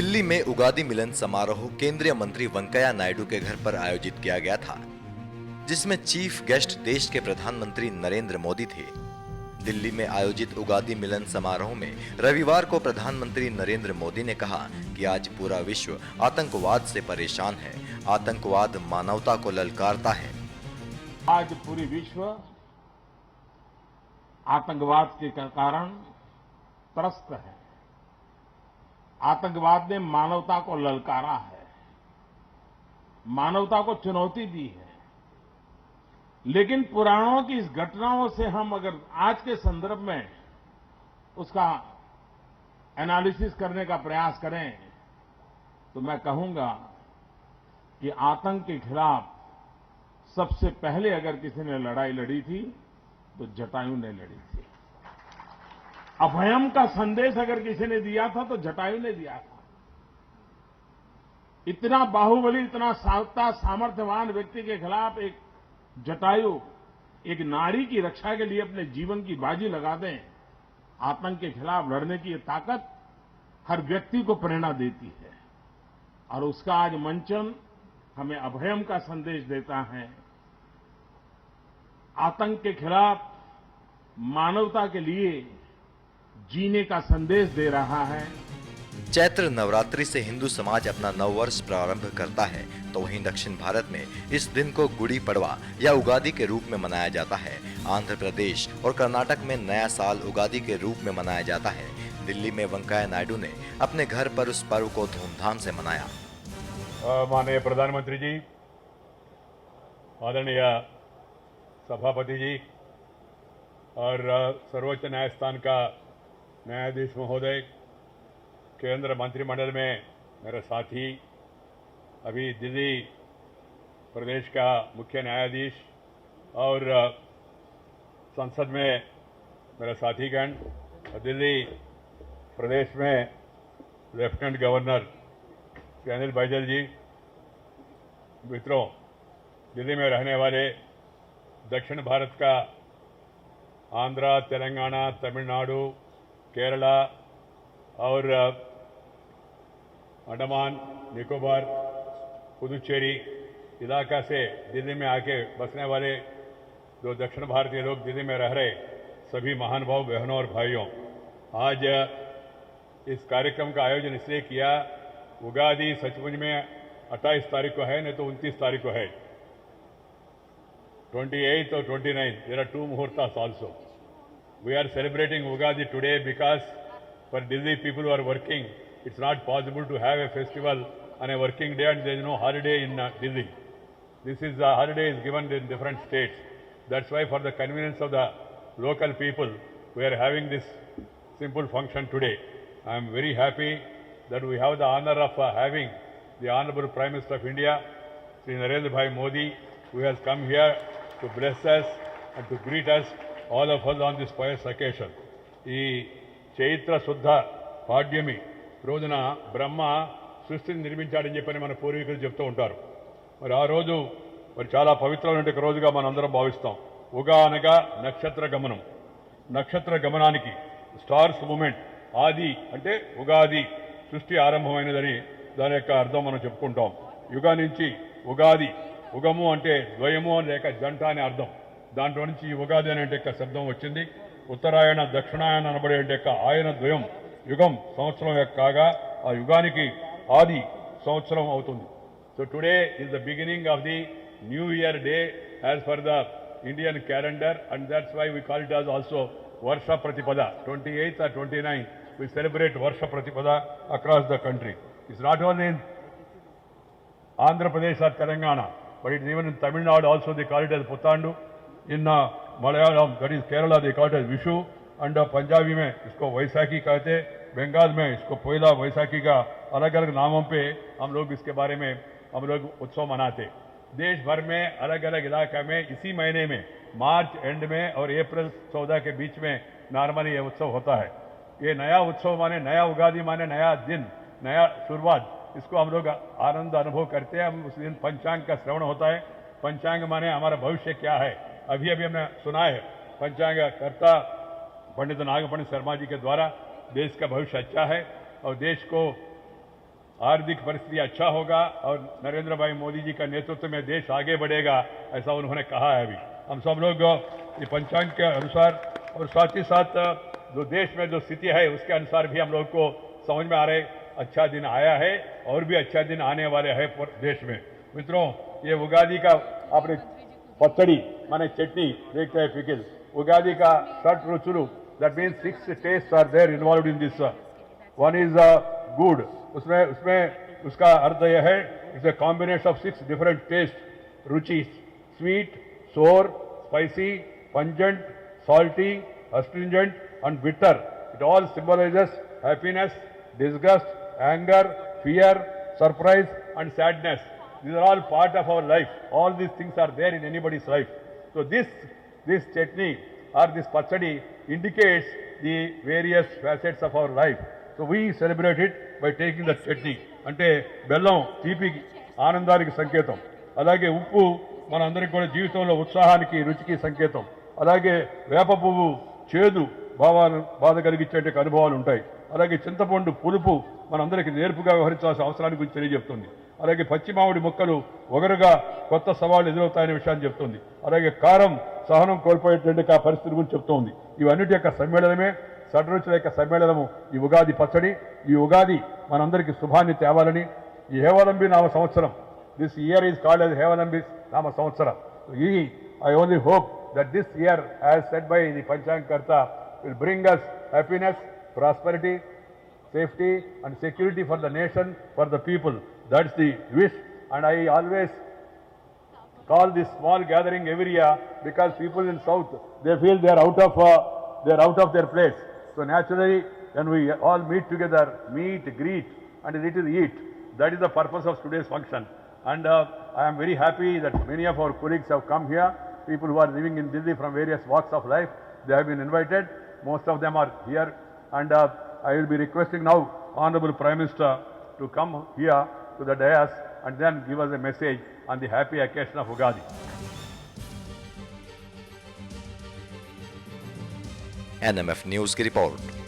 दिल्ली में उगादी मिलन समारोह केंद्रीय मंत्री वेंकैया नायडू के घर पर आयोजित किया गया था, जिसमें चीफ गेस्ट देश के प्रधानमंत्री नरेंद्र मोदी थे। दिल्ली में आयोजित उगादी मिलन समारोह में रविवार को प्रधानमंत्री नरेंद्र मोदी ने कहा कि आज पूरा विश्व आतंकवाद से परेशान है। आतंकवाद मानवता को ललकारता है। आज पूरी विश्व आतंकवाद के कारण त्रस्त है। आतंकवाद ने मानवता को ललकारा है, मानवता को चुनौती दी है। लेकिन पुराणों की इस घटनाओं से हम अगर आज के संदर्भ में उसका एनालिसिस करने का प्रयास करें तो मैं कहूंगा कि आतंक के खिलाफ सबसे पहले अगर किसी ने लड़ाई लड़ी थी तो जटायु ने लड़ी थी। अभयम का संदेश अगर किसी ने दिया था तो जटायु ने दिया था। इतना बाहुबली, इतना सामर्थ्यवान व्यक्ति के खिलाफ एक जटायु, एक नारी की रक्षा के लिए अपने जीवन की बाजी लगा दें। आतंक के खिलाफ लड़ने की ये ताकत हर व्यक्ति को प्रेरणा देती है और उसका आज मंचन हमें अभयम का संदेश देता है। आतंक के खिलाफ मानवता के लिए जीने का संदेश दे रहा है। चैत्र नवरात्रि से हिंदू समाज अपना नववर्ष प्रारंभ करता है, तो वहीं दक्षिण भारत में इस दिन को गुड़ी पड़वा या उगादी के रूप में मनाया जाता है। आंध्र प्रदेश और कर्नाटक में नया साल उगादी के रूप में मनाया जाता है। दिल्ली में वेंकैया नायडू ने अपने घर पर उस पर्व को धूमधाम से मनाया। माननीय प्रधानमंत्री जी, आदरणीय सभापति जी और सर्वोच्च न्यायस्थान का न्यायाधीश महोदय, केंद्र मंत्रिमंडल में मेरे साथी, अभी दिल्ली प्रदेश का मुख्य न्यायाधीश और संसद में मेरे साथीगण, दिल्ली प्रदेश में लेफ्टिनेंट गवर्नर श्री अनिल बैजल जी, मित्रों, दिल्ली में रहने वाले दक्षिण भारत का आंध्रा, तेलंगाना, तमिलनाडु, केरला और अंडमान निकोबार, पुदुचेरी इलाका से दिल्ली में आके बसने वाले जो दक्षिण भारतीय लोग दिल्ली में रह रहे सभी महानुभाव बहनों और भाइयों, आज इस कार्यक्रम का आयोजन इसलिए किया, उगादी सचमुच में 28 तारीख को है, नहीं तो 29 तारीख को है। 28th or 29th, there are two muhurtas also. We are celebrating Ugadi today because for Delhi people who are working, it's not possible to have a festival on a working day and there is no holiday in Delhi. This is a holiday is given in different states. That's why for the convenience of the local people, we are having this simple function today. I am very happy that we have the honor of having the Honorable Prime Minister of India, Shri Narendra Bhai Modi, who has come here to bless us and to greet us, all of us on this pious occasion. ఈ చైత్ర శుద్ధ పాడ్యమి రోజున బ్రహ్మ సృష్టిని నిర్మించాడని చెప్పని మన పూర్వీకులు చెప్తూ ఉంటారు. మరి ఆ రోజు మరి చాలా పవిత్రమైన రోజుగా మనం అందరం భావిస్తాం. ఉగా అనగా నక్షత్ర గమనం. నక్షత్ర గమనానికి స్టార్స్ మూమెంట్, ఆది అంటే ఉగాది, సృష్టి ఆరంభమైనదని దాని యొక్క అర్థం మనం చెప్పుకుంటాం. యుగా నుంచి ఉగాది, ఉగము అంటే ద్వయము అని లేక జంట అనే అర్థం. దాంట్లో నుంచి ఉగాది అనే శబ్దం వచ్చింది. ఉత్తరాయణ, దక్షిణాయన అనబడే ఆయన ద్వయం యుగం సంవత్సరం యొక్క కాగా ఆ యుగానికి ఆది సంవత్సరం అవుతుంది. So today is the beginning of the new year day as for the Indian calendar and that's why we call it as also Varsha Pratipada. 28th or 29th we celebrate Varsha Pratipada across the country. It's not only in Andhra Pradesh or Telangana, but it's even in Tamil Nadu also they call it as Puthandu. In Malayalam, that is Kerala, they call it as Vishu, and Punjabi में इसको वैसाखी कहते, बंगाल में इसको पोइला वैसाखी का अलग अलग नामों पे हम लोग इसके बारे में हम लोग उत्सव मनाते। देश भर में अलग अलग इलाका में इसी महीने में मार्च एंड में और अप्रैल 14 के बीच में नॉर्मली ये उत्सव होता है। ये नया उत्सव माने नया उगादी माने नया दिन, नया शुरुआत, इसको हम लोग आनंद अनुभव करते हैं। हम उस दिन पंचांग का श्रवण होता है। पंचांग माने हमारा भविष्य क्या है, अभी अभी हमने सुना है। पंचांग कर्ता पंडित नागपंडित शर्मा जी के द्वारा देश का भविष्य अच्छा है और देश को आर्थिक परिस्थिति अच्छा होगा और नरेंद्र भाई मोदी जी का नेतृत्व में देश आगे बढ़ेगा, ऐसा उन्होंने कहा है। अभी हम सब लोग ये पंचांग के अनुसार और साथ ही साथ जो देश में जो स्थिति है उसके अनुसार भी हम लोग को समझ में आ रहे अच्छा दिन आया है और भी अच्छा दिन आने वाले है देश में। मित्रों, ये उगादी का आपने पचड़ी माने चटनी देखते हैं पिकल, उगादी का षट रुचुलु, that means 6 taste are there involved in this. One is good, उसमें उसका अर्थ यह है it's a combination of 6 different taste, रुचि, sweet, sour, spicy, pungent, salty, astringent and bitter. It all symbolizes happiness, disgust, anger, fear, surprise and sadness. These are all part of our life. All these things are there in anybody's life. So this chutney or this pachadi indicates the various facets of our life. So we celebrate it by taking the chutney. అంటే బెల్లం తీపికి ఆనందానికి సంకేతం, అలాగే ఉప్పు మన అందరికి కూడా జీవితంలో ఉత్సాహానికి రుచికి సంకేతం, అలాగే వేప పువ్వు చేదు బాధ కలిగించే అనుభవాలు ఉంటాయి, అలాగే చింతపండు పులుపు మనందరికీ నేర్పుగా వ్యవహరించాల్సిన అవసరాన్ని గురించి తెలియజెప్తుంది, అలాగే పచ్చి మామిడి ముక్కలు ఒగరుగా కొత్త సవాళ్లు ఎదురవుతాయనే విషయాన్ని చెప్తుంది, అలాగే కారం సహనం కోల్పోయేటువంటి ఆ పరిస్థితి గురించి చెప్తోంది. ఇవన్నిటి యొక్క సమ్మేళనమే షడ్రుచుల యొక్క సమ్మేళనము ఈ ఉగాది పచ్చడి. ఈ ఉగాది మనందరికీ శుభాన్ని తేవాలని ఈ హేవలంబి నామ సంవత్సరం, this year is called as Hevalambi నామ సంవత్సరం. I only hope that this year, as said by the Panchang Karta, will bring us happiness, prosperity, safety and security for the nation, for the people. That's the wish. And I always call this small gathering every year because people in South, they feel they are out of their place. So naturally, when we all meet together, meet, greet and a little eat, that is the purpose of today's function. And I am very happy that many of our colleagues have come here. People who are living in Delhi from various walks of life, they have been invited. Most of them are here, and I will be requesting now Honorable Prime Minister to come here to the dais and then give us a message on the happy occasion of Ugadi. NMF News की report.